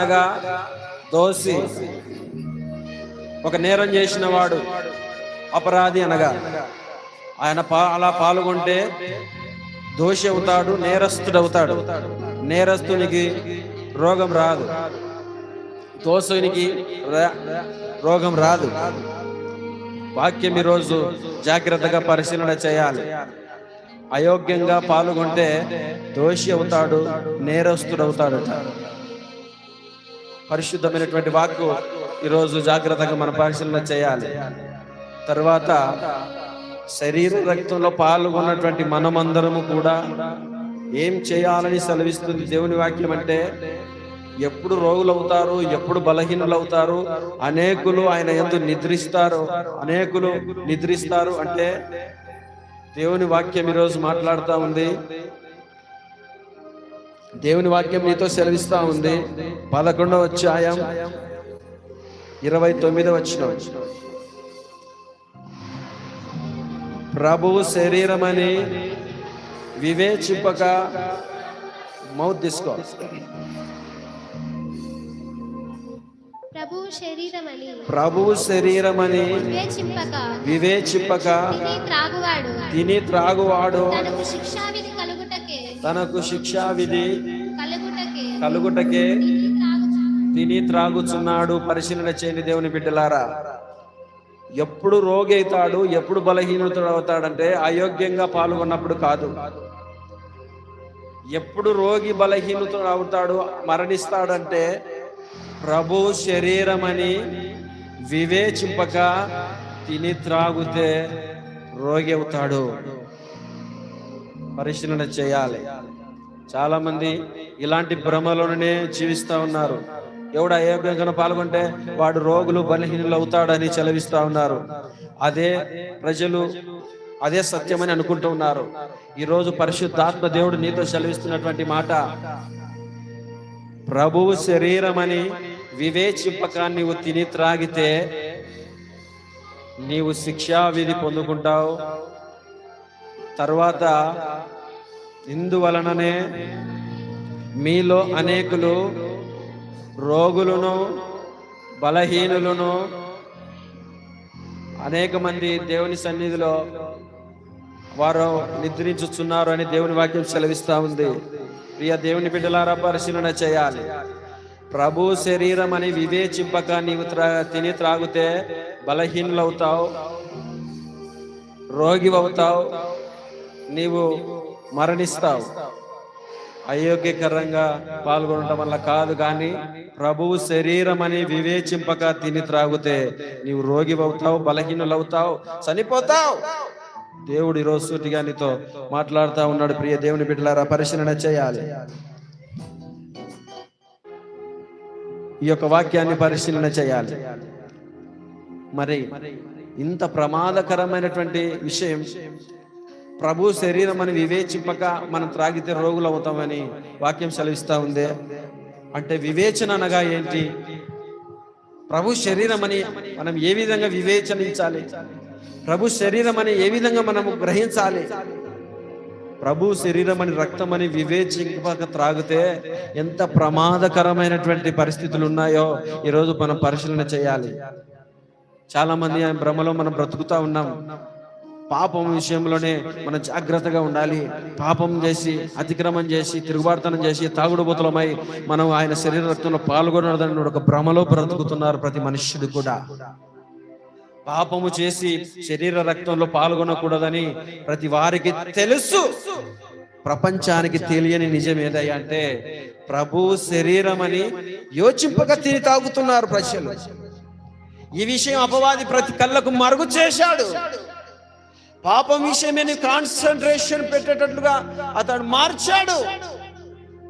అనగా దోషి, ఒక నేరం చేసిన వాడు అపరాధి అనగా ఆయన అలా పాల్గొంటే దోషి అవుతాడు, నేరస్తుడవుతాడు. నేరస్తునికి రోగం రాదు, దోషునికి రోగం రాదు. వాక్యం ఈరోజు జాగ్రత్తగా పరిశీలన చేయాలి. అయోగ్యంగా పాల్గొంటే దోషి అవుతాడు, నేరస్తుడవుతాడు. పరిశుద్ధమైనటువంటి వాక్కు ఈరోజు జాగ్రత్తగా మనం పరిశీలన చేయాలి. తర్వాత శరీర రక్తంలో పాల్గొన్నటువంటి మనమందరము కూడా ఏం చేయాలని సెలవిస్తుంది దేవుని వాక్యం అంటే, ఎప్పుడు రోగులు అవుతారు, ఎప్పుడు బలహీనులు అవుతారు, అనేకులు ఆయన యందు నిద్రిస్తారు, అనేకులు నిద్రిస్తారు అంటే దేవుని వాక్యం ఈరోజు మాట్లాడుతూ ఉంది. దేవుని వాక్యం నీతో సెలవిస్తా ఉంది. 11వ అధ్యాయం 29వ వచనం, ప్రభువు శరీరమని వివేచింపక, మౌత్ తీసుకో, ప్రభువు శరీరమని వివేచింపక తిని త్రాగువాడు తనకు శిక్షావిధి కలుగుటకే తిని త్రాగుచున్నాడు. పరిశీలన చేయని దేవుని బిడ్డలారా, ఎప్పుడు రోగి అవుతాడు, ఎప్పుడు బలహీనతుడు అవుతాడంటే అయోగ్యంగా పాల్గొన్నప్పుడు కాదు. ఎప్పుడు రోగి బలహీనతుడు అవుతాడు, మరణిస్తాడంటే ప్రభు శరీరమని వివేచింపక తిని త్రాగుతే రోగి అవుతాడు. పరిశీలన చేయాలి. చాలా మంది ఇలాంటి భ్రమలోనే జీవిస్తూ ఉన్నారు. ఎవడు అయోగ్యంగా పాల్గొంటే వాడు రోగులు బలహీనులు అవుతాడని చెలవిస్తూ ఉన్నారు. అదే ప్రజలు అదే సత్యమని అనుకుంటూ ఉన్నారు. ఈరోజు పరిశుద్ధాత్మ దేవుడు నీతో సెలవిస్తున్నటువంటి మాట, ప్రభువు శరీరమని వివేచింపక నీవు తిని త్రాగితే నీవు శిక్షావిధి పొందుకుంటావు. తర్వాత ఇందువలననే మీలో అనేకులు రోగులను బలహీనులను, అనేక మంది దేవుని సన్నిధిలో వారు నిద్రించుచున్నారు అని దేవుని వాక్యం సెలవిస్తా ఉంది. ప్రియ దేవుని బిడ్డలారా, పరిశీలన చేయాలి. ప్రభు శరీరం అని వివేచింపక నీవు తిని త్రాగితే బలహీనులు అవుతావు, రోగి అవుతావు, నీవు మరణిస్తావు. అయోగ్యకరంగా పాల్గొనడం వల్ల కాదు, కానీ ప్రభువు శరీరం అని వివేచింపక తిని త్రాగితే నీవు రోగి అవుతావు, బలహీనులు అవుతావు, చనిపోతావు. దేవుడు ఈరోజు సూటిగా నీతో మాట్లాడుతూ ఉన్నాడు. ప్రియ దేవుని బిడ్డలారా, పరిశీలన చేయాలి. ఈ యొక్క వాక్యాన్ని పరిశీలన చేయాలి. మరి ఇంత ప్రమాదకరమైనటువంటి విషయం, ప్రభు శరీరం అని వివేచింపక మనం త్రాగితే రోగులు అవుతామని వాక్యం సెలవిస్తా ఉంది. అంటే వివేచన అనగా ఏంటి? ప్రభు శరీరం అని మనం ఏ విధంగా వివేచనించాలి? ప్రభు శరీరం అని ఏ విధంగా మనము గ్రహించాలి? ప్రభు శరీరం అని రక్తం అని వివేచింపక త్రాగితే ఎంత ప్రమాదకరమైనటువంటి పరిస్థితులు ఉన్నాయో ఈరోజు మనం పరిశీలన చేయాలి. చాలా మంది భ్రమలో మనం బ్రతుకుతా ఉన్నాం. పాపం విషయంలోనే మనం జాగ్రత్తగా ఉండాలి. పాపం చేసి, అతిక్రమం చేసి, తిరుగుబాటుతనం చేసి, తాగుడుబోతులమై మనం ఆయన శరీర రక్తంలో పాల్గొనదని ఒక భ్రమలో బ్రతుకుతున్నారు ప్రతి మనుష్యుడు కూడా. పాపము చేసి శరీర రక్తంలో పాల్గొనకూడదని ప్రతి వారికి తెలుసు. ప్రపంచానికి తెలియని నిజం ఏదయ్యా అంటే ప్రభు శరీరం అని యోచింపక తిని తాగుతున్నారు ప్రజలు. ఈ విషయం అపవాది ప్రతి కళ్ళకు మరుగు చేశాడు. పాపం విషయమే కాన్సన్ట్రేషన్ పెట్టేటట్లుగా అతడు మార్చాడు.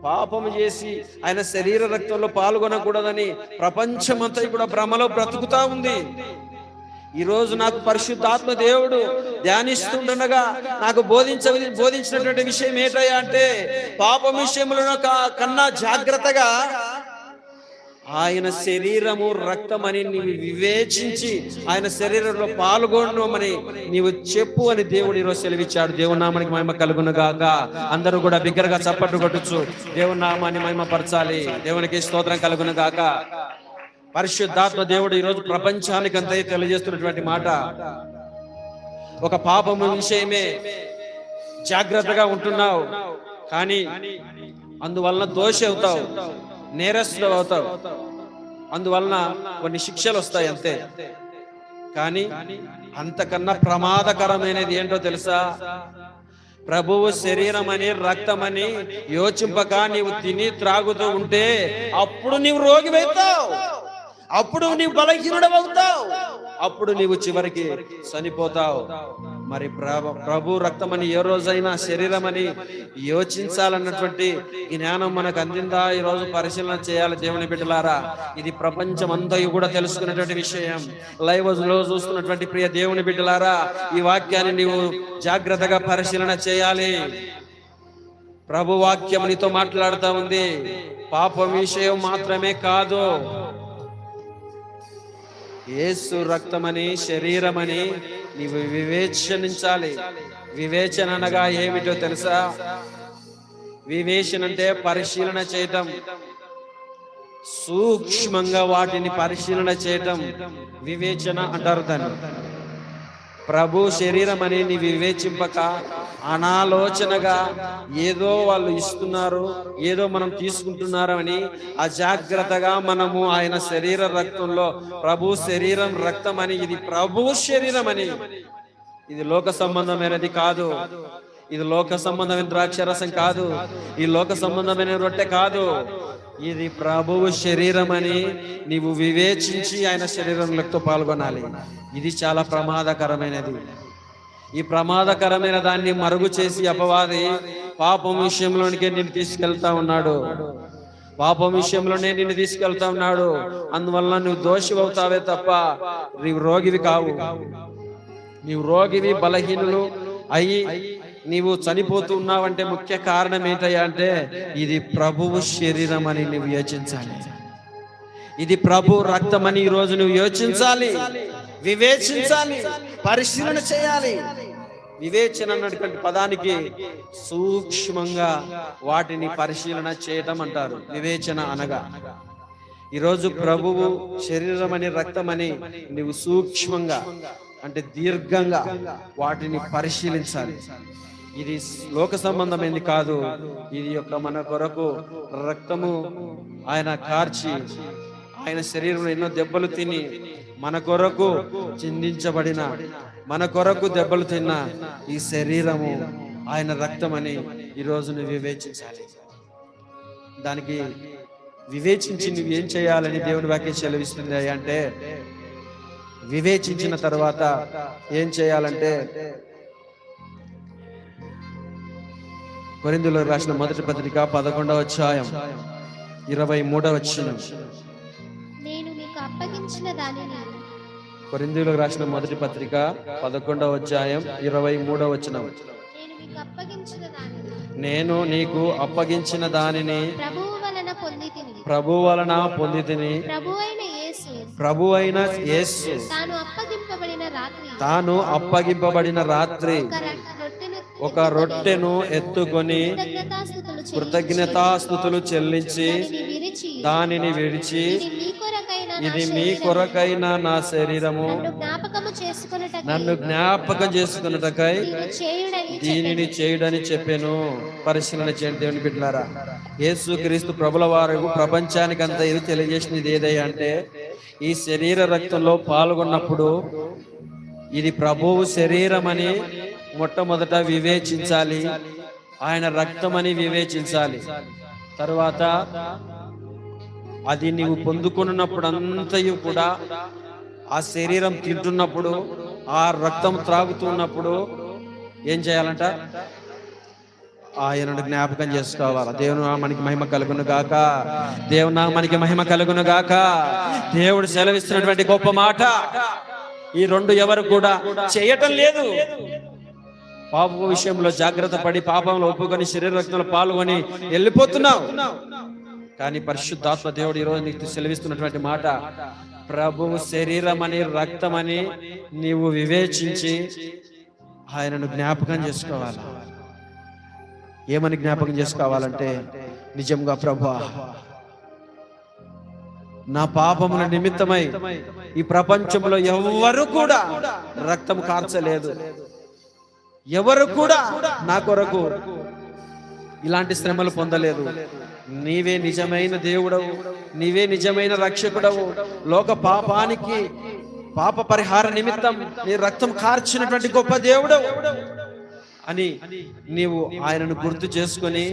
పాపము చేసి ఆయన శరీర రక్తంలో పాల్గొనకూడదని ప్రపంచమంతా కూడా భ్రమలో బ్రతుకుతా ఉంది. ఈ రోజు నాకు పరిశుద్ధాత్మ దేవుడు ధ్యానిస్తుండగా నాకు బోధించినటువంటి విషయం ఏంటయ్యా అంటే, పాపం విషయంలో కన్నా జాగ్రత్తగా ఆయన శరీరము రక్తమని నీవు వివేచించి ఆయన శరీరంలో పాల్గొనమని నీవు చెప్పు అని దేవుడు ఈరోజు సెలవిచ్చాడు. దేవుని నామానికి మహిమ కలుగును గాక. అందరూ కూడా బిగ్గరగా చప్పట్లు కొట్టొచ్చు. దేవుని నామాన్ని మహిమ పరచాలి. దేవునికి స్తోత్రం కలుగును గాక. పరిశుద్ధాత్మ దేవుడు ఈరోజు ప్రపంచానికి అంతా తెలియజేస్తున్నటువంటి మాట, ఒక పాపము విషయమే జాగ్రత్తగా ఉంటున్నావు, కానీ అందువలన దోషి అవుతావు, నేరస్తులు అవుతావు, అందువలన కొన్ని శిక్షలు వస్తాయి అంతే. కానీ అంతకన్నా ప్రమాదకరమైనది ఏంటో తెలుసా? ప్రభువు శరీరం అని రక్తమని యోచింపక నీవు తిని త్రాగుతూ ఉంటే అప్పుడు నీవు రోగివైతావు, అప్పుడు నీవు బలహీనుడవుతావు, అప్పుడు నీవు చివరికి చనిపోతావు. మరి ప్రభు రక్తమని ఏ రోజైనా శరీరం అని యోచించాలన్నటువంటి జ్ఞానం మనకు అందిందా? ఈ రోజు పరిశీలన చేయాలి దేవుని బిడ్డలారా. ఇది ప్రపంచం అంతా కూడా తెలుసుకున్నటువంటి విషయం. లైవ్ లో చూస్తున్నటువంటి ప్రియ దేవుని బిడ్డలారా, ఈ వాక్యాన్ని నీవు జాగ్రత్తగా పరిశీలన చేయాలి. ప్రభు వాక్యం నీతో మాట్లాడుతూ ఉంది. పాపం విషయం మాత్రమే కాదు, యేసు రక్తమని శరీరమని నీవు వివేచనించాలి. వివేచన అనగా ఏమిటో తెలుసా? వివేచన అంటే పరిశీలన చేయటం, సూక్ష్మంగా వాటిని పరిశీలన చేయటం వివేచన అంటారు దాన్ని. ప్రభు శరీరం అని నీ వివేచింపక అనాలోచనగా ఏదో వాళ్ళు ఇస్తున్నారు, ఏదో మనం తీసుకుంటున్నారు అని అజాగ్రత్తగా మనము ఆయన శరీర రక్తంలో, ప్రభు శరీరం రక్తం అని, ఇది ప్రభు శరీరం అని, ఇది లోక సంబంధమైనది కాదు, ఇది లోక సంబంధమైన ద్రాక్షరసం కాదు, ఈ లోక సంబంధమైన రొట్టె కాదు, ఇది ప్రభువు శరీరం అని నీవు వివేచించి ఆయన శరీరంలో పాల్గొనాలి. ఇది చాలా ప్రమాదకరమైనది. ఈ ప్రమాదకరమైన దాన్ని మరుగు చేసి అపవాది పాపం విషయంలోనికే నిన్ను తీసుకెళ్తా ఉన్నాడు, పాపం విషయంలోనే నిన్ను తీసుకెళ్తా ఉన్నాడు. అందువల్ల నువ్వు దోషి అవుతావే తప్ప నీవు రోగివి కావు. నీవు రోగివి, బలహీనులు అయ్యి నీవు చనిపోతూ ఉన్నావంటే ముఖ్య కారణం ఏంటయ్యా అంటే ఇది ప్రభువు శరీరం అని నువ్వు యోచించాలి, ఇది ప్రభు రక్తం అని ఈ రోజు నువ్వు యోచించాలి, వివేచించాలి, పరిశీలన చేయాలి. వివేచన అన్నటువంటి పదానికి సూక్ష్మంగా వాటిని పరిశీలన చేయటం అంటారు వివేచన అనగా. ఈరోజు ప్రభువు శరీరం అని రక్తం అని నువ్వు సూక్ష్మంగా అంటే దీర్ఘంగా వాటిని పరిశీలించాలి. ఇది లోక సంబంధమైనది కాదు, ఇది యొక్క మన కొరకు రక్తము ఆయన కార్చి ఆయన శరీరంలో ఎన్నో దెబ్బలు తిని మన కొరకు చిందించబడిన, మన కొరకు దెబ్బలు తిన్న ఈ శరీరము ఆయన రక్తం అని ఈరోజు నువ్వు వివేచించాలి. దానికి వివేచించి నువ్వు ఏం చేయాలని దేవుని వాక్యం సెలవిస్తుంది అంటే, వివేచించిన తర్వాత ఏం చేయాలంటే కొరింథీయులకు రాసిన మొదటి పత్రిక 11వ అధ్యాయం 23వ వచనం. నేను మీకు అప్పగించిన దానిని, కొరింథీయులకు రాసిన మొదటి పత్రిక 11వ అధ్యాయం 23వ వచనం. నేను నీకు అప్పగించిన దానిని ప్రభువు వలన పొందితిని, ప్రభు అయిన యేసు తాను అప్పగింపబడిన రాత్రి ఒక రొట్టెను ఎత్తుకొని కృతజ్ఞతాస్తుతులు చెల్లించి దానిని విడిచి, ఇది మీ కొరకైన నా శరీరము, నన్ను జ్ఞాపకం చేసుకున్నటకై దీనిని చేయుడని చెప్పాను. పరిశీలన చేయండి దేవుని బిడ్డలారా. యేసు క్రీస్తు ప్రభుల వారు ప్రపంచానికంతా ఇది తెలియజేసినది ఏదయ్యా అంటే, ఈ శరీర రక్తంలో పాల్గొన్నప్పుడు ఇది ప్రభువు శరీరం అని మొట్టమొదట వివేచించాలి, ఆయన రక్తం అని వివేచించాలి. తరువాత అది నీవు పొందుకున్నప్పుడు అంతయు కూడా ఆ శరీరం తింటున్నప్పుడు, ఆ రక్తం త్రాగుతున్నప్పుడు ఏం చేయాలంట? ఆయనను జ్ఞాపకం చేసుకోవాలి. దేవుని నామానికి మహిమ కలుగును గాక, దేవుని నామానికి మహిమ కలుగును గాక. దేవుడు సెలవిస్తున్నటువంటి గొప్ప మాట ఈ రెండు ఎవరు కూడా చేయటం లేదు. పాప విషయంలో జాగ్రత్త పడి పాపంలో ఒప్పుకొని శరీర రక్తంలో పాల్గొని వెళ్ళిపోతున్నావు, కానీ పరిశుద్ధాత్మ దేవుడు ఈరోజు నీకు సెలవిస్తున్నటువంటి మాట, ప్రభువు శరీరమని రక్తమని నీవు వివేచించి ఆయనను జ్ఞాపకం చేసుకోవాలి. ఏమని జ్ఞాపకం చేసుకోవాలంటే, నిజంగా ప్రభువా, నా పాపముల నిమిత్తమై ఈ ప్రపంచంలో ఎవరు కూడా రక్తం కార్చలేదు, ఎవరు కూడా నా కొరకు ఇలాంటి శ్రమలు పొందలేదు. నీవే నిజమైన దేవుడవు, నీవే నిజమైన రక్షకుడవు. లోక పాపానికి పాప పరిహార నిమిత్తం నీ రక్తం కార్చినటువంటి గొప్ప దేవుడవు అని నీవు ఆయనను గుర్తు చేసుకొని,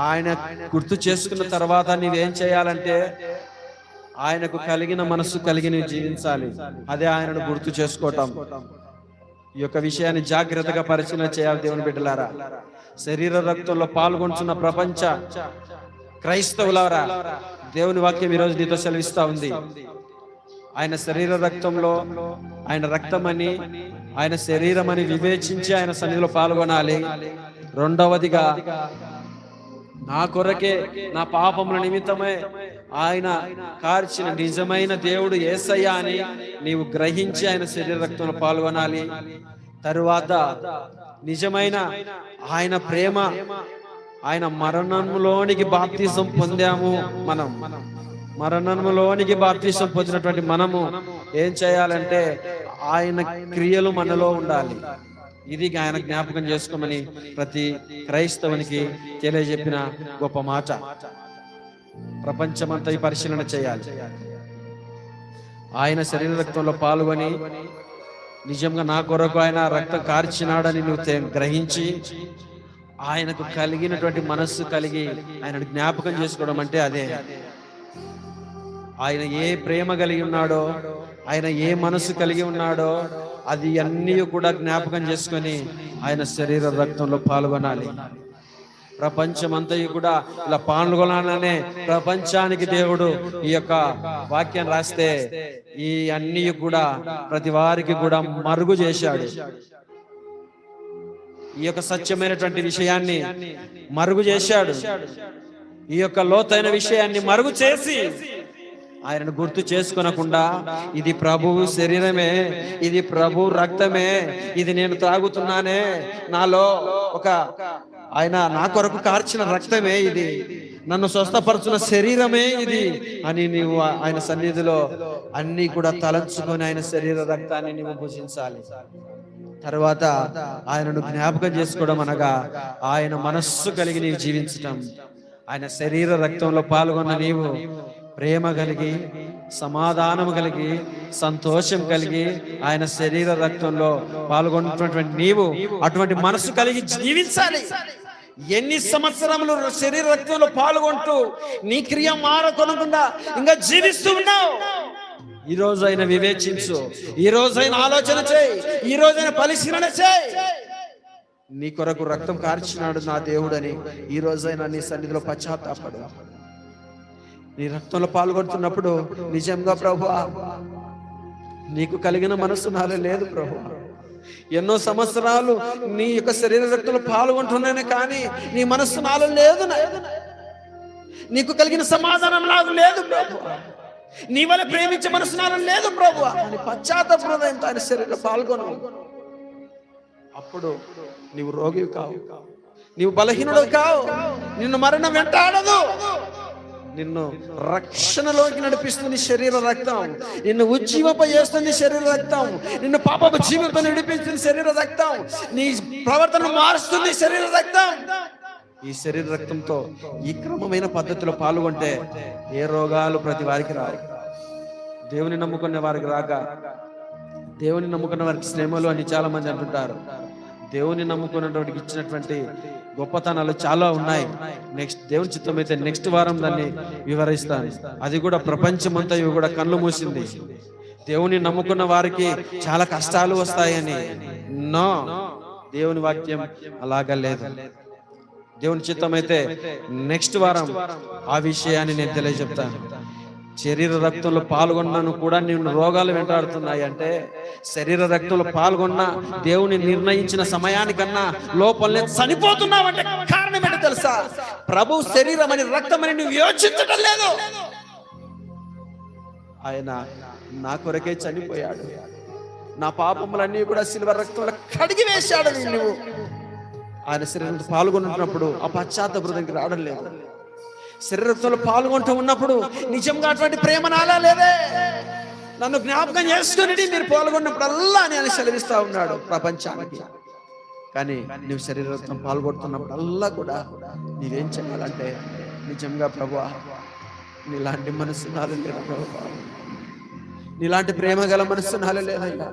ఆయన గుర్తు చేసుకున్న తర్వాత నీవేం చేయాలంటే, ఆయనకు కలిగిన మనస్సు కలిగి నీవు జీవించాలి. అదే ఆయనను గుర్తు చేసుకోవటం. ఈ యొక్క విషయాన్ని జాగ్రత్తగా పరిశీలన చేయాలి దేవుని బిడ్డలారా. శరీర రక్తంలో పాల్గొంటున్న ప్రపంచ క్రైస్తవులారా, దేవుని వాక్యం ఈరోజు నీతో సెలవిస్తా ఉంది. ఆయన శరీర రక్తంలో ఆయన రక్తమని, ఆయన శరీరం అని వివేచించి ఆయన సన్నిధిలో పాల్గొనాలి. రెండవదిగా, నా కొరకే నా పాపముల నిమిత్తమే ఆయన కార్చిన నిజమైన దేవుడు యేసయ్య అని నీవు గ్రహించి ఆయన శరీర రక్తంలో పాల్గొనాలి. తరువాత నిజమైన ఆయన ప్రేమ, ఆయన మరణంలోనికి బాప్తిసం పొందాము. మనం మరణంలోనికి బాప్తిసం పొందినటువంటి మనము ఏం చేయాలంటే, ఆయన క్రియలు మనలో ఉండాలి. ఇది ఆయన జ్ఞాపకం చేసుకోమని ప్రతి క్రైస్తవునికి తెలియజెప్పిన గొప్ప మాట. ప్రపంచమంతా ఈ పరిశీలన చేయాలి. ఆయన శరీర రక్తంలో పాల్గొని నిజంగా నా కొరకు ఆయన రక్తం కార్చినాడని నువ్వు గ్రహించి ఆయనకు కలిగినటువంటి మనస్సు కలిగి ఆయనను జ్ఞాపకం చేసుకోవడం అంటే అదే. ఆయన ఏ ప్రేమ కలిగి ఉన్నాడో, ఆయన ఏ మనస్సు కలిగి ఉన్నాడో అది అన్నీ కూడా జ్ఞాపకం చేసుకొని ఆయన శరీర రక్తంలో పాల్గొనాలి. ప్రపంచమంతా కూడా ఇలా పాల్గొనాలనే ప్రపంచానికి దేవుడు ఈ యొక్క వాక్యం రాస్తే ఈ అన్ని కూడా ప్రతి వారికి కూడా మరుగు చేశాడు. ఈ యొక్క సత్యమైనటువంటి విషయాన్ని మరుగు చేశాడు. ఈ యొక్క లోతైన విషయాన్ని మరుగు చేసి ఆయనను గుర్తు చేసుకొనకుండా, ఇది ప్రభువు శరీరమే, ఇది ప్రభు రక్తమే, ఇది నేను త్రాగుతున్నానే, నాలో ఒక ఆయన నా కొరకు కార్చిన రక్తమే ఇది, నన్ను స్వస్థపరచున్న శరీరమే ఇది అని నీవు ఆయన సన్నిధిలో అన్ని కూడా తలంచుకొని ఆయన శరీర రక్తాన్ని నీవు భుజించాలి. తర్వాత ఆయనను జ్ఞాపకం చేసుకోవడం అనగా ఆయన మనస్సు కలిగి నీవు జీవించటం. ఆయన శరీర రక్తంలో పాల్గొన్న నీవు ప్రేమ కలిగి, సమాధానం కలిగి, సంతోషం కలిగి ఆయన శరీర రక్తంలో పాల్గొన్నటువంటి నీవు అటువంటి మనసు కలిగి జీవించాలి. ఎన్ని సంవత్సరములు శరీర రక్తంలో పాల్గొంటూ నీ క్రియ మారకొనకుండా ఇంకా జీవిస్తూ ఉన్నావు. ఈ రోజైనా వివేచించు, ఈ రోజైనా ఆలోచన చేయి, ఈ రోజైనా పరిశీలన చేయి. నీ కొరకు రక్తం కార్చినాడు నా దేవుడని ఈ రోజైనా నీ సన్నిధిలో పశ్చాత్తాపడు. నీ రక్తంలో పాల్గొంటున్నప్పుడు నిజంగా ప్రభువా, నీకు కలిగిన మనస్సు నాలో లేదు ప్రభువా. ఎన్నో సంవత్సరాలు నీ యొక్క శరీర రక్తంలో పాల్గొంటున్నానే కానీ నీ మనస్సు నాలో లేదు. నీకు కలిగిన సమాధానం నాకు లేదు ప్రభువా. నీ వల్ల ప్రేమించే మనసు నాలో లేదు ప్రభువా అని పశ్చాత్తాప హృదయంతో ఆయన శరీరంలో పాల్గొను. అప్పుడు నీవు రోగివి కావు, నీవు బలహీనుడు కావు, నిన్ను మరణం వెంటాడదు. నిన్ను రక్షణలోకి నడిపిస్తుంది శరీర రక్తం, నిన్ను ఉజ్జీవింపజేస్తుంది శరీర రక్తం, నిన్ను పాపపు జీవితం నడిపిస్తుంది శరీర రక్తం, నీ ప్రవర్తన మారుస్తుంది శరీర రక్తం. ఈ శరీర రక్తంతో ఈ క్రమమైన పద్ధతిలో పాల్గొంటే ఏ రోగాలు ప్రతి వారికి రావు. దేవుని నమ్ముకునే వారికి రాక, దేవుని నమ్ముకున్న వారికి శ్రమలు అని చాలా మంది అంటుంటారు. దేవుని నమ్ముకున్నటువంటి ఇచ్చినటువంటి గొప్పతనాలు చాలా ఉన్నాయి. నెక్స్ట్ దేవుని చిత్తం అయితే నెక్స్ట్ వారం దాన్ని వివరిస్తాను. అది కూడా ప్రపంచమంతా ఇవి కూడా కళ్ళు మూసింది. దేవుని నమ్ముకున్న వారికి చాలా కష్టాలు వస్తాయని. నో, దేవుని వాక్యం అలాగా లేదు. దేవుని చిత్తం అయితే నెక్స్ట్ వారం ఆ విషయాన్ని నేను తెలియజెప్తాను. శరీర రక్తంలో పాల్గొన్నాను కూడా నిన్ను రోగాలు వెంటాడుతున్నాయి అంటే, శరీర రక్తంలో పాల్గొన్న దేవుని నిర్ణయించిన సమయానికన్నా లోపలనే చనిపోతున్నావంటే కారణం ఏంటో తెలుసు. తెలుసా? ప్రభు శరీరం అని రక్తం అని నువ్వు యోచించటం లేదు. ఆయన నా కొరకే చనిపోయాడు, నా పాపములన్నీ కూడా సిలువ రక్తంలో కడిగి వేశాడు. నువ్వు ఆయన శరీరంతో పాల్గొంటున్నప్పుడు ఆ పశ్చాత్తాప హృదయానికి రావడం లేదు. శరీరంతో పాల్గొంటూ ఉన్నప్పుడు నిజంగా అటువంటి ప్రేమ నాలా లేదే. నన్ను జ్ఞాపకం చేసుకుని మీరు పాల్గొన్నప్పుడల్లా నేను సెలవిస్తా ఉన్నాడు ప్రపంచానికి. కానీ నువ్వు శరీరంతో పాల్గొంటున్నప్పుడల్లా కూడా నీవేం చేయాలంటే, నిజంగా ప్రభువా నీలాంటి మనసు నాలో లేదు ప్రభువా, నీలాంటి ప్రేమ గల మనసు నాలో లేదయ్యా,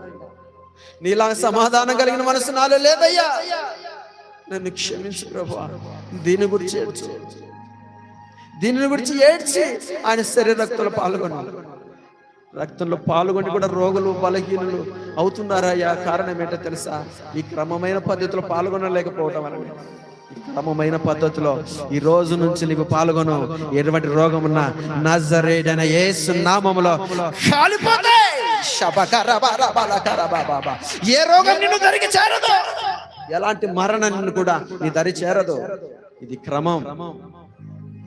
నీలా సమాధానం కలిగిన మనసు నాలో లేదయ్యా, నన్ను క్షమించు ప్రభువా. దీని గురించి ఏడ్చి ఆయన శరీర రక్తంలో పాల్గొనాలి. రక్తంలో పాల్గొని కూడా రోగులు బలహీనులు అవుతున్నారయ్యా. కారణం ఏంటో తెలుసా? ఈ క్రమమైన పద్ధతిలో పాల్గొనలేకపోవటం వల్ల. ఈ క్రమమైన పద్ధతిలో ఈ రోజు నుంచి నీకు పాల్గొను. ఎటువంటి రోగం ఉన్నా నజరేయుడైన యేసు నామములో కాలిపోతాయి. ఏ రోగం నిన్ను దరికి చేరదు, ఎలాంటి మరణాన్ని కూడా నీ దరి చేరదు. ఇది క్రమం.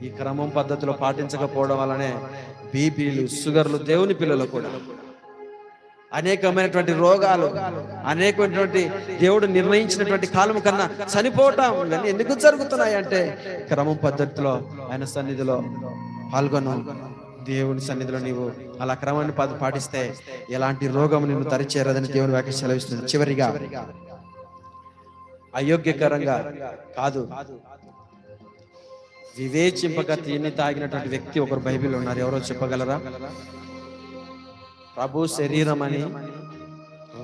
ఈ క్రమం పద్ధతిలో పాటించకపోవడం వల్లనే బీపీలు, షుగర్లు, దేవుని పిల్లలు కూడా అనేకమైనటువంటి రోగాలు, అనేకమైనటువంటి దేవుడు నిర్ణయించినటువంటి కాలం కన్నా చనిపోవటం ఇవన్నీ ఎందుకు జరుగుతున్నాయి అంటే, క్రమం పద్ధతిలో ఆయన సన్నిధిలో పాల్గొను. దేవుని సన్నిధిలో నీవు అలా క్రమాన్ని పాటిస్తే ఎలాంటి రోగం నిన్ను తరిచేరదని దేవుని వాక్యం సెలవిస్తుంది. చివరిగా అయోగ్యకరంగా కాదు, వివేచింపక తిని తాగినటువంటి వ్యక్తి ఒకరు బైబిల్లో ఉన్నారు. ఎవరో చెప్పగలరా? ప్రభు శరీరం అని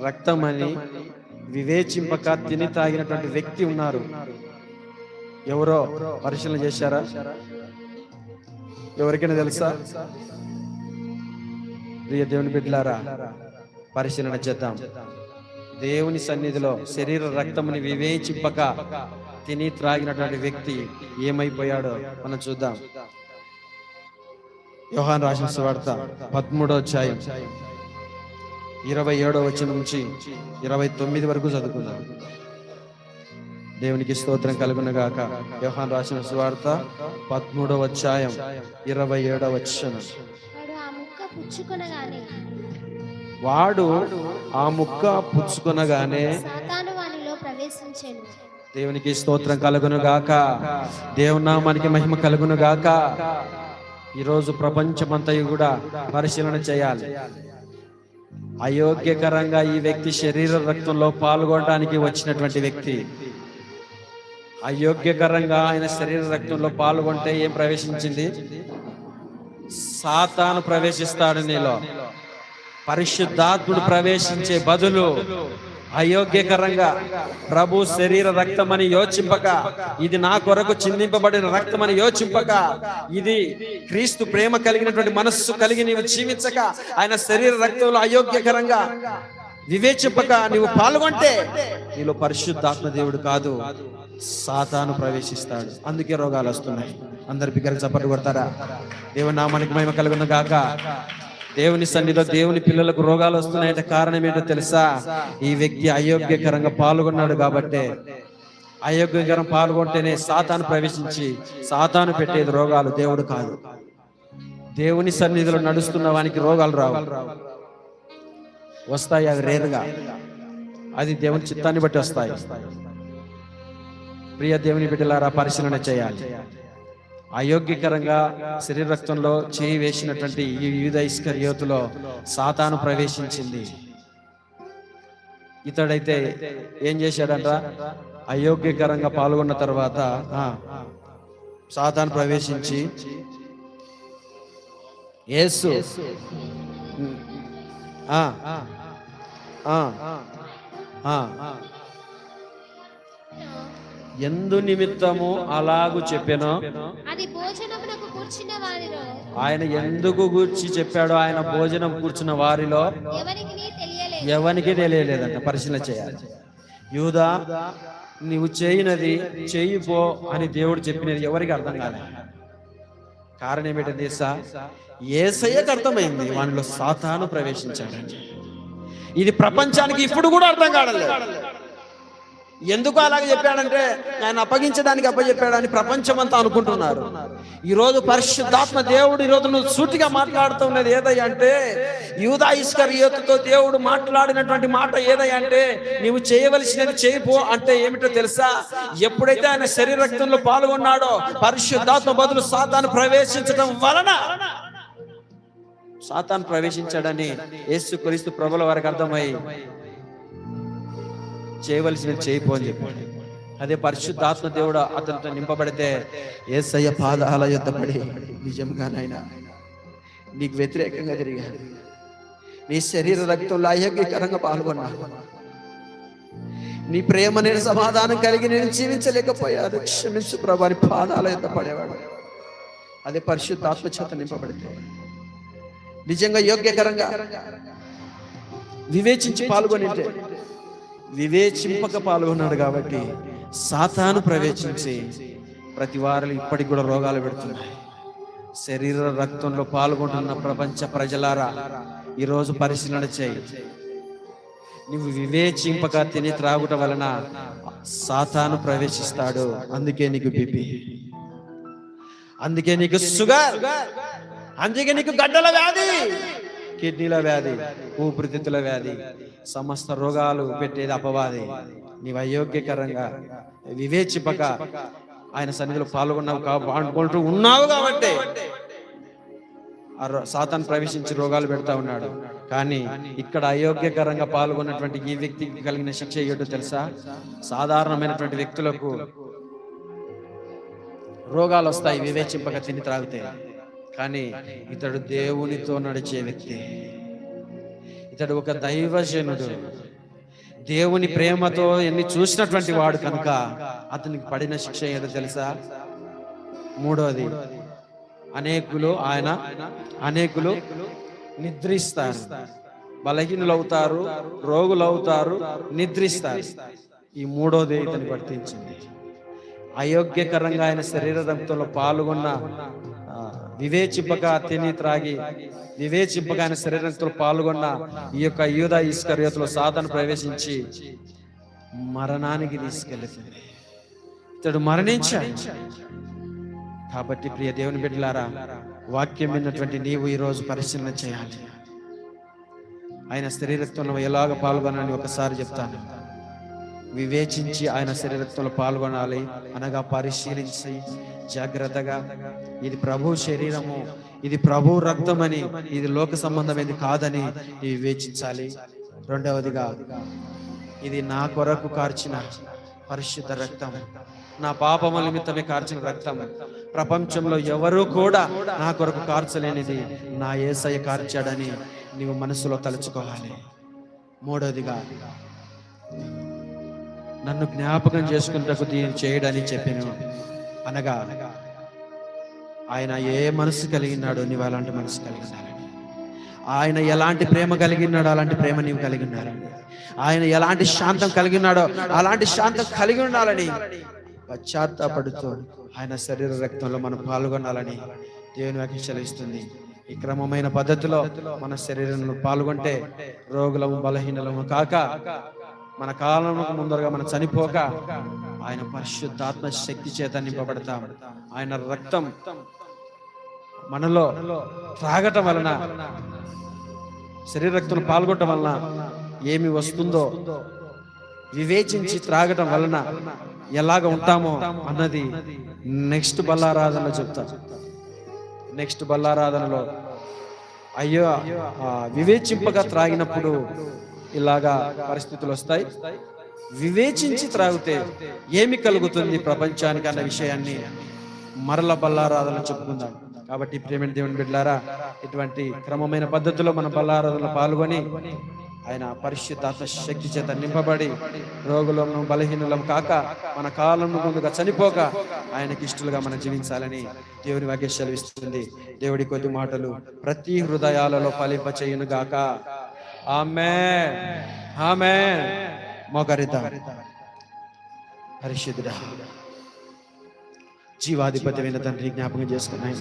రక్తం అని వివేచింపక తిని తాగినటువంటి వ్యక్తి ఉన్నారు. ఎవరో పరిశీలన చేశారా? ఎవరికైనా తెలుసా? ప్రియ దేవుని బిడ్డలారా, పరిశీలన చేద్దాం. దేవుని సన్నిధిలో శరీర రక్తముని వివేచింపక తిని త్రాగినటువంటి వ్యక్తి ఏమైపోయాడో మనం చూద్దాం. యోహాను రాసిన సువార్త 13వ అధ్యాయం 27వ వచనం నుంచి 29 వరకు చదువుకుందాం. దేవునికి స్తోత్రం కలుగును గాక. యోహాను రాసిన సువార్త 13వ అధ్యాయం 27వ వచనం. వాడు ఆ ముక్క పుచ్చుకొనగానే సాతాను వానిలో ప్రవేశించెను. దేవునికి స్తోత్రం కలుగును గాక. దేవుని నామానికి మహిమ కలుగును గాక. ఈరోజు ప్రపంచమంతయు కూడా పరిశీలన చేయాలి. అయోగ్యకరంగా ఈ వ్యక్తి శరీర రక్తంలో పాల్గొనడానికి వచ్చినటువంటి వ్యక్తి. అయోగ్యకరంగా ఆయన శరీర రక్తంలో పాల్గొంటే ఏం ప్రవేశించింది? సాతాను ప్రవేశిస్తాడు నీలో. పరిశుద్ధాత్ముడు ప్రవేశించే బదులు అయోగ్యకరంగా ప్రభు శరీర రక్తమని యోచింపక, ఇది నా కొరకు చిందింపబడిన రక్తమని యోచింపక, ఇది క్రీస్తు ప్రేమ కలిగినటువంటి మనస్సు కలిగి నీవు జీవించక, ఆయన శరీర రక్తంలో అయోగ్యకరంగా వివేచింపక నీవు పాల్గొంటే నీలో పరిశుద్ధాత్మ దేవుడు కాదు, సాతాను ప్రవేశిస్తాడు. అందుకే రోగాలు వస్తున్నాయి. అందరు బిగ్గరగా చప్పట్లు కొడతారా? దేవుని నామానికి మహిమ కలుగును గాక. దేవుని సన్నిధిలో దేవుని పిల్లలకు రోగాలు వస్తున్నాయంటే కారణం ఏంటో తెలుసా? ఈ వ్యక్తి అయోగ్యకరంగా పాల్గొన్నాడు కాబట్టి. అయోగ్యకరం పాల్గొంటేనే సాతాను ప్రవేశించి సాతాను పెట్టేది రోగాలు, దేవుడు కాదు. దేవుని సన్నిధిలో నడుస్తున్న వానికి రోగాలు రావు. వస్తాయి, అది రేరుగా, అది దేవుని చిత్తాన్ని బట్టి వస్తాయి. ప్రియ దేవుని బిడ్డలారా, పరిశీలన చేయాలి. అయోగ్యకరంగా శరీర రక్తంలో చేయి వేసినటువంటి ఈ యూదా ఇస్కరియోతులో సాతాను ప్రవేశించింది. ఇతడైతే ఏం చేశాడంట? అయోగ్యకరంగా పాల్గొన్న తర్వాత సాతాను ప్రవేశించి యేసు ఎందు నిమిత్తము అలాగు చెప్పెనో, అది భోజనమునకు కూర్చున్న వారిలో, ఆయన ఎందుకు గూర్చి చెప్పాడో ఆయన భోజనం కూర్చున్న వారిలో ఎవరికి తెలియలేదంట. పరిశీలన చేయాలి. యూదా, నీవు చేయనది చేయిపో అని దేవుడు చెప్పినది ఎవరికి అర్థం కాలేదు. కారణం ఏమిటో తెలుసా? యేసయ్యకు అర్థమైంది వానిలో సాతాను ప్రవేశించాడు. ఇది ప్రపంచానికి ఇప్పుడు కూడా అర్థం కావట్లేదు. ఎందుకు అలాగే చెప్పాడంటే ఆయన అప్పగించడానికి అప్పచెప్పాడని ప్రపంచమంతా అనుకుంటున్నారు. ఈరోజు పరిశుద్ధాత్మ దేవుడు ఈరోజు నువ్వు సూటిగా మాట్లాడుతున్నది ఏదయ్యా అంటే, యూదా ఇస్కరియోతుతో దేవుడు మాట్లాడినటువంటి మాట ఏదయ్యా అంటే, నీవు చేయవలసినది చేయిపో అంటే ఏమిటో తెలుసా? ఎప్పుడైతే ఆయన శరీర రక్తంలో పాల్గొన్నాడో పరిశుద్ధాత్మ బదులు సాతాను ప్రవేశించడం వలన సాతాను ప్రవేశించాడని యేసుక్రీస్తు ప్రభుల వారికి అర్థమై చేయవలసినది చేయిపో అని చెప్పాడు. అదే పరిశుద్ధాత్మ దేవుడు అతనితో నింపబడితే యేసయ్య పాదాల యొద్ద పడి, నిజంగానైనా నీకు వ్యతిరేకంగా తిరిగాను, నీ శరీర రక్తంలో అయోగ్యకరంగా పాల్గొన్నాను, నీ ప్రేమ నేను సమాధానం కలిగి నేను జీవించలేకపోయాను, క్షమించు ప్రభు అని పాదాల యొద్ద పడేవాడు. అదే పరిశుద్ధాత్మ చేత నింపబడితే నిజంగా యోగ్యకరంగా వివేచించి పాల్గొనింటే, వివేచింపక పాల్గొన్నాడు కాబట్టి సాతాను ప్రవేశించి ప్రతి వారిలో ఇప్పటికి కూడా రోగాలు పెడుతున్నాయి. శరీర రక్తంలో పాల్గొంటున్న ప్రపంచ ప్రజలారా, ఈరోజు పరిశీలన చేయి. నువ్వు వివేచింపక తిని త్రాగుట వలన సాతాను ప్రవేశిస్తాడు. అందుకే నీకు బీపీ, అందుకే నీకు షుగర్, అందుకే నీకు గడ్డల వ్యాధి, కిడ్నీల వ్యాధి, ఊపిరితిత్తుల వ్యాధి, సమస్త రోగాలు పెట్టేది అపవాది. నీవు అయోగ్యకరంగా వివేచింపక ఆయన సన్నిధిలో పాల్గొంటూ ఉన్నావు కాబట్టి సాతాను ప్రవేశించి రోగాలు పెడతా ఉన్నాడు. కానీ ఇక్కడ అయోగ్యకరంగా పాల్గొన్నటువంటి ఈ వ్యక్తికి కలిగిన శిక్ష ఏమిటో తెలుసా? సాధారణమైనటువంటి వ్యక్తులకు రోగాలు వస్తాయి వివేచింపక తిని త్రాగితే. కానీ ఇతడు దేవునితో నడిచే వ్యక్తి, ఇతడు ఒక దైవజనుడు, దేవుని ప్రేమతో ఎన్ని చూసినటువంటి వాడు కనుక అతనికి పడిన శిక్ష ఏదో తెలుసా? మూడోది, అనేకులు నిద్రిస్తారు, బలహీనులు అవుతారు, రోగులు అవుతారు, నిద్రిస్తారు. ఈ మూడోది ఇతని వర్తించింది. అయోగ్యకరంగా ఆయన శరీర రక్తంలో పాల్గొన్న, వివేచింపక తిని త్రాగి వివేచింపక ఆయన శరీర రక్తంలో పాల్గొన్న ఈ యొక్క యూదా ఇస్కరియోతులో సాతాను ప్రవేశించి మరణానికి తీసుకెళ్తుంది. ఇతడు మరణించాడు. కాబట్టి ప్రియ దేవుని బిడ్డలారా, వాక్యం విన్నటువంటి నీవు ఈరోజు పరిశీలన చేయాలి. ఆయన శరీరత్వంలో ఎలాగ పాల్గొనాలని ఒకసారి చెప్తాను. వివేచించి ఆయన శరీరత్వంలో పాల్గొనాలి, అనగా పరిశీలించి జాగ్రత్తగా, ఇది ప్రభు శరీరము, ఇది ప్రభు రక్తమని, ఇది లోక సంబంధమైనది కాదని వివేచించాలి. రెండవదిగా, ఇది నా కొరకు కార్చిన పరిశుద్ధ రక్తం, నా పాపముల నిమిత్తమే కార్చిన రక్తం, ప్రపంచంలో ఎవరూ కూడా నా కొరకు కార్చలేనిది నా యేసయ్య కార్చాడని నీవు మనసులో తలుచుకోవాలి. మూడవదిగా, నన్ను జ్ఞాపకం చేసుకుంటకు దీన్ని చేయడని చెప్పాను. అనగా ఆయన ఏ మనసు కలిగినాడో నీవు అలాంటి మనసు కలిగి ఉండాలని, ఆయన ఎలాంటి ప్రేమ కలిగి ఉన్నాడో అలాంటి ప్రేమ నీవు కలిగి ఉండాలని, ఆయన ఎలాంటి శాంతం కలిగి ఉన్నాడో అలాంటి శాంతం కలిగి ఉండాలని పశ్చాత్తాపడుతూ ఆయన శరీర రక్తంలో మనం పాల్గొనాలని దేవుని వాక్యం సెలవిస్తుంది. ఈ క్రమమైన పద్ధతిలో మన శరీరంలో పాల్గొంటే రోగులము బలహీనలము కాక, మన కాలంకు ముందరగా మనం చనిపోక ఆయన పరిశుద్ధాత్మ శక్తి చేత నింపబడతాం. ఆయన రక్తం మనలో త్రాగటం వలన, శరీర రక్తంలో పాల్గొనటం వలన ఏమి వస్తుందో వివేచించి త్రాగటం వలన ఎలాగ ఉంటామో అన్నది నెక్స్ట్ బల్లారాధనలో చెప్తా. నెక్స్ట్ బల్లారాధనలో అయ్యో వివేచింపగా త్రాగినప్పుడు ఇలాగా పరిస్థితులు వస్తాయి, వివేచించి త్రాగితే ఏమి కలుగుతుంది ప్రపంచానికి అన్న విషయాన్ని మరల బల్లారాధన చెప్పుకుందాం. కాబట్టి ప్రేమ దేవుని బిడ్డలారా, ఇటువంటి క్రమమైన పద్ధతిలో మన బల్లారాధనలో పాల్గొని ఆయన పరిశుద్ధాత్మ శక్తి చేత నింపబడి రోగులను బలహీనులం కాక, మన కాలం ముందుగా చనిపోక ఆయనకి ఇష్టలుగా మనం జీవించాలని దేవుని వాక్యం సెలవిస్తుంది. దేవుడి కొద్ది మాటలు ప్రతి హృదయాలలో ఫలింప చేయును గాక. ఆమేన్, ఆమేన్. మోకరిద్దాం. పరిశుద్ధుడా, జీవాధిపతి అయిన తండ్రి, జ్ఞాపకం చేసుకున్నాయి.